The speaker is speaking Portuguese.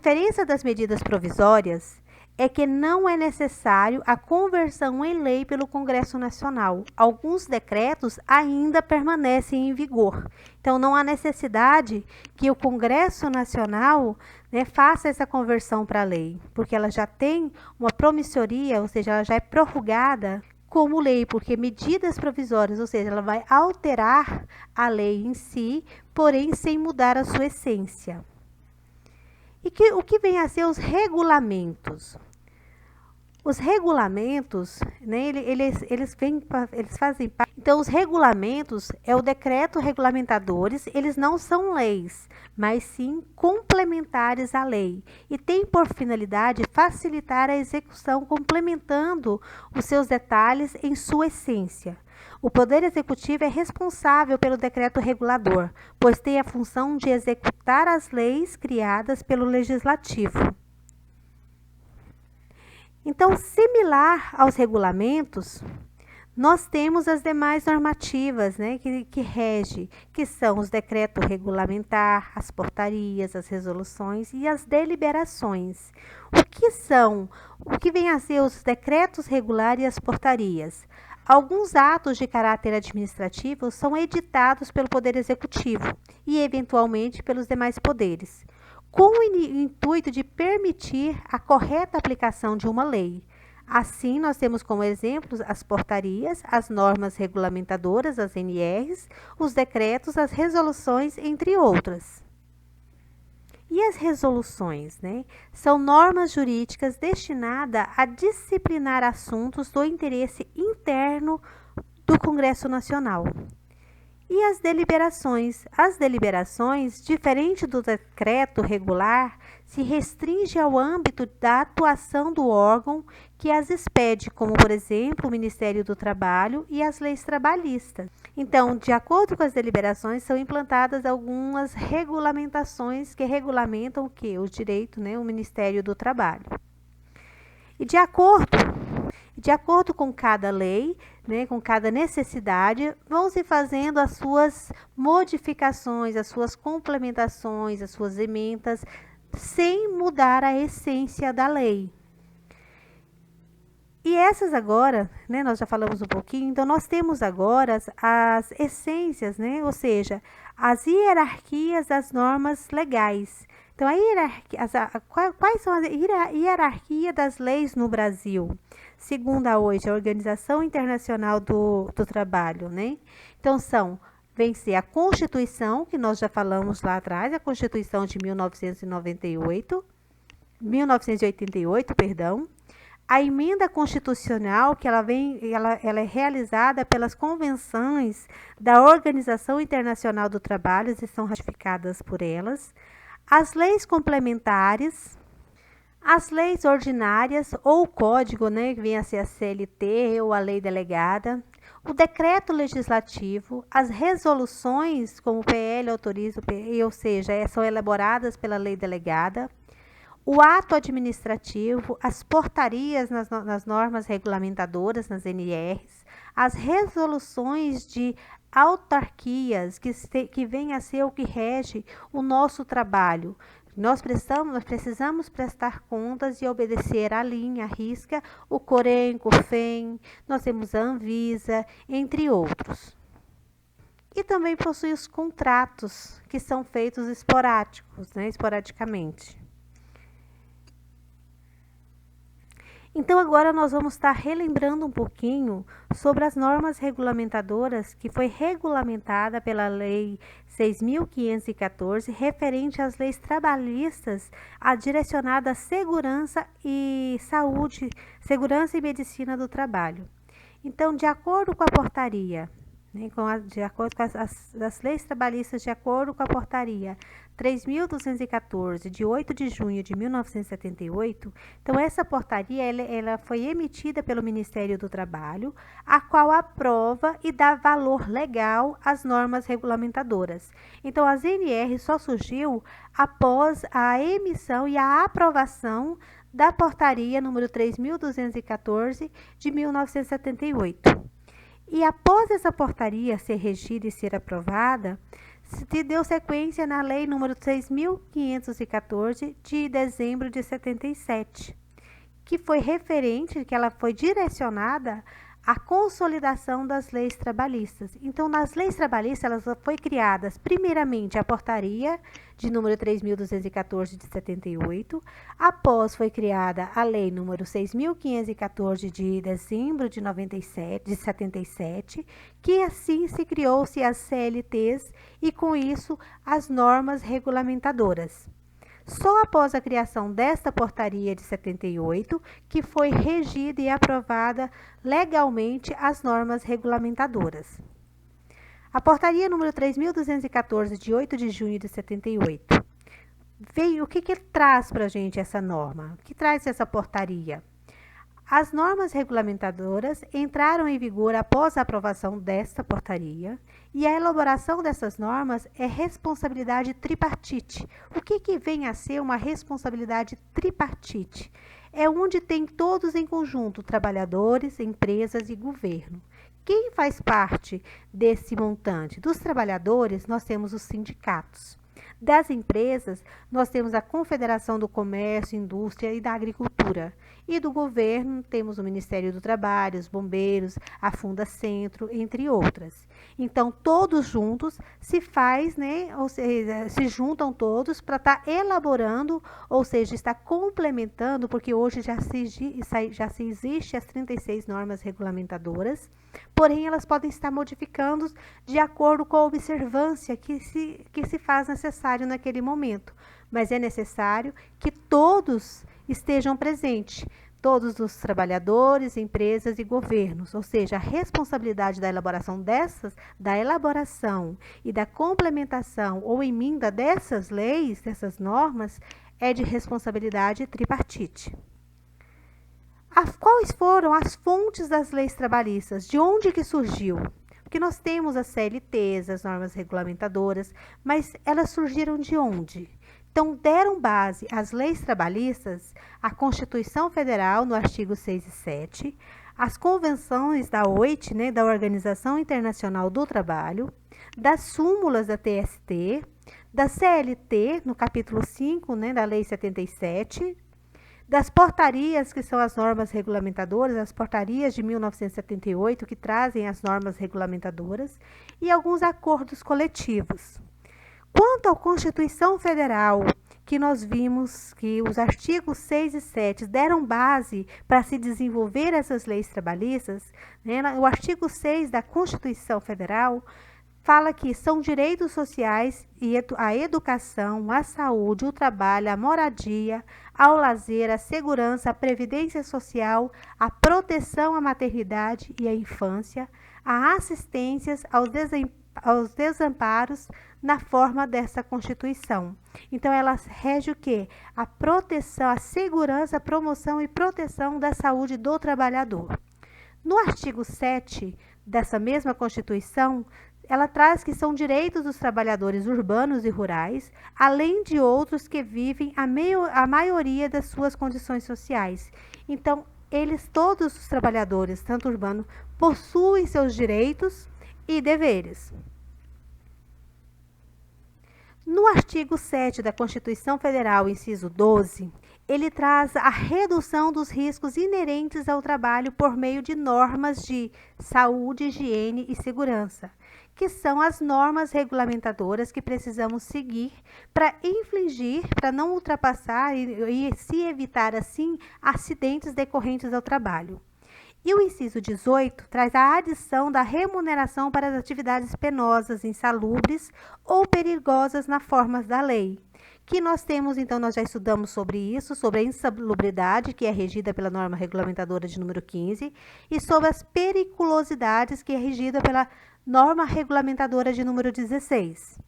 diferença das medidas provisórias é que não é necessário a conversão em lei pelo Congresso Nacional. Alguns decretos ainda permanecem em vigor. Então, não há necessidade que o Congresso Nacional, né, faça essa conversão para lei, porque ela já tem uma promissoria, ou seja, ela já é prorrogada como lei, porque medidas provisórias, ou seja, ela vai alterar a lei em si, porém sem mudar a sua essência. E o que vem a ser os regulamentos? Os regulamentos, né, eles fazem parte. Então, os regulamentos é o decreto regulamentadores, eles não são leis, mas sim complementares à lei. E tem por finalidade facilitar a execução, complementando os seus detalhes em sua essência. O Poder Executivo é responsável pelo decreto regulador, pois tem a função de executar as leis criadas pelo Legislativo. Então, similar aos regulamentos, nós temos as demais normativas, né, que regem, que são os decretos regulamentar, as portarias, as resoluções e as deliberações. O que vem a ser os decretos regulares e as portarias? Alguns atos de caráter administrativo são editados pelo Poder Executivo e, eventualmente, pelos demais poderes, com o intuito de permitir a correta aplicação de uma lei. Assim, nós temos como exemplos as portarias, as normas regulamentadoras, as NRs, os decretos, as resoluções, entre outras. E as resoluções, né? São normas jurídicas destinadas a disciplinar assuntos do interesse interno do Congresso Nacional. E as deliberações? As deliberações, diferente do decreto regular, se restringe ao âmbito da atuação do órgão que as expede, como, por exemplo, o Ministério do Trabalho e as leis trabalhistas. Então, de acordo com as deliberações, são implantadas algumas regulamentações que regulamentam o quê? O direito, né? O Ministério do Trabalho. E de acordo com cada lei, né, com cada necessidade, vão se fazendo as suas modificações, as suas complementações, as suas emendas, sem mudar a essência da lei. E essas agora, né, nós já falamos um pouquinho, então nós temos agora as essências, né, ou seja, as hierarquias das normas legais. Então, quais são as hierarquias das leis no Brasil? Segundo a hoje, a Organização Internacional do Trabalho, né? Então, vem ser a Constituição, que nós já falamos lá atrás, a Constituição de 1988, perdão. A emenda constitucional, que ela é realizada pelas convenções da Organização Internacional do Trabalho e são ratificadas por elas. As leis complementares, as leis ordinárias ou o código, né, que vem a ser a CLT ou a lei delegada, o decreto legislativo, as resoluções, como o PL autoriza, ou seja, são elaboradas pela lei delegada, o ato administrativo, as portarias nas normas regulamentadoras, nas NRs, as resoluções de autarquias, que vem a ser o que rege o nosso trabalho. Nós precisamos prestar contas e obedecer à linha, à risca, o Corém, COFEM, nós temos a Anvisa, entre outros. E também possui os contratos, que são feitos esporadicamente. Então, agora nós vamos estar relembrando um pouquinho sobre as normas regulamentadoras que foi regulamentada pela Lei 6.514, referente às leis trabalhistas direcionadas à segurança e saúde, segurança e medicina do trabalho. Então, de acordo com a portaria, né, de acordo com as leis trabalhistas, de acordo com a portaria 3.214, de 8 de junho de 1978, então essa portaria ela foi emitida pelo Ministério do Trabalho, a qual aprova e dá valor legal às normas regulamentadoras. Então, as NR só surgiu após a emissão e a aprovação da portaria número 3.214 de 1978. E após essa portaria ser regida e ser aprovada, se deu sequência na Lei número 6.514, de dezembro de 77, que foi referente, que ela foi direcionada à consolidação das leis trabalhistas. Então, nas leis trabalhistas, elas foi criadas, primeiramente, a portaria de número 3.214 de 78, após foi criada a lei número 6.514 de dezembro de 77, que assim se criou-se as CLTs e, com isso, as normas regulamentadoras. Só após a criação desta portaria de 78 que foi regida e aprovada legalmente as normas regulamentadoras. A portaria número 3.214, de 8 de junho de 78, o que traz para a gente essa norma? O que traz essa portaria? As normas regulamentadoras entraram em vigor após a aprovação desta portaria e a elaboração dessas normas é responsabilidade tripartite. O que vem a ser uma responsabilidade tripartite? É onde tem todos em conjunto, trabalhadores, empresas e governo. Quem faz parte desse montante? Dos trabalhadores, nós temos os sindicatos. Das empresas, nós temos a Confederação do Comércio, Indústria e da Agricultura. E do governo, temos o Ministério do Trabalho, os bombeiros, a Fundacentro, entre outras. Então, todos juntos se faz, ou seja, se juntam todos para estar elaborando, ou seja, está complementando, porque hoje já se existe as 36 normas regulamentadoras, porém elas podem estar modificando de acordo com a observância que se faz necessário naquele momento. Mas é necessário que todos estejam presentes, todos os trabalhadores, empresas e governos, ou seja, a responsabilidade da elaboração e da complementação ou emenda dessas leis, dessas normas, é de responsabilidade tripartite. Quais foram as fontes das leis trabalhistas? De onde que surgiu? Porque nós temos as CLTs, as normas regulamentadoras, mas elas surgiram de onde? Então, deram base às leis trabalhistas, à Constituição Federal, no artigo 6 e 7, as convenções da OIT, da Organização Internacional do Trabalho, das súmulas da TST, da CLT, no capítulo 5, da Lei 77, das portarias, que são as normas regulamentadoras, as portarias de 1978, que trazem as normas regulamentadoras, e alguns acordos coletivos. Quanto à Constituição Federal, que nós vimos que os artigos 6 e 7 deram base para se desenvolver essas leis trabalhistas, o artigo 6 da Constituição Federal fala que são direitos sociais e a educação, a saúde, o trabalho, a moradia, ao lazer, a segurança, a previdência social, a proteção à maternidade e à infância, a assistência aos desamparos na forma dessa Constituição. Então, ela rege o quê? A proteção, a segurança, a promoção e proteção da saúde do trabalhador. No artigo 7 dessa mesma Constituição, ela traz que são direitos dos trabalhadores urbanos e rurais, além de outros que vivem a maioria das suas condições sociais. Então, todos os trabalhadores, tanto urbanos, possuem seus direitos e deveres. No artigo 7 da Constituição Federal, inciso 12, ele traz a redução dos riscos inerentes ao trabalho por meio de normas de saúde, higiene e segurança, que são as normas regulamentadoras que precisamos seguir para infligir, para não ultrapassar e se evitar, assim, acidentes decorrentes ao trabalho. E o inciso 18 traz a adição da remuneração para as atividades penosas, insalubres ou perigosas na forma da lei. Que nós temos, então, nós já estudamos sobre isso, sobre a insalubridade, que é regida pela norma regulamentadora de número 15, e sobre as periculosidades, que é regida pela norma regulamentadora de número 16.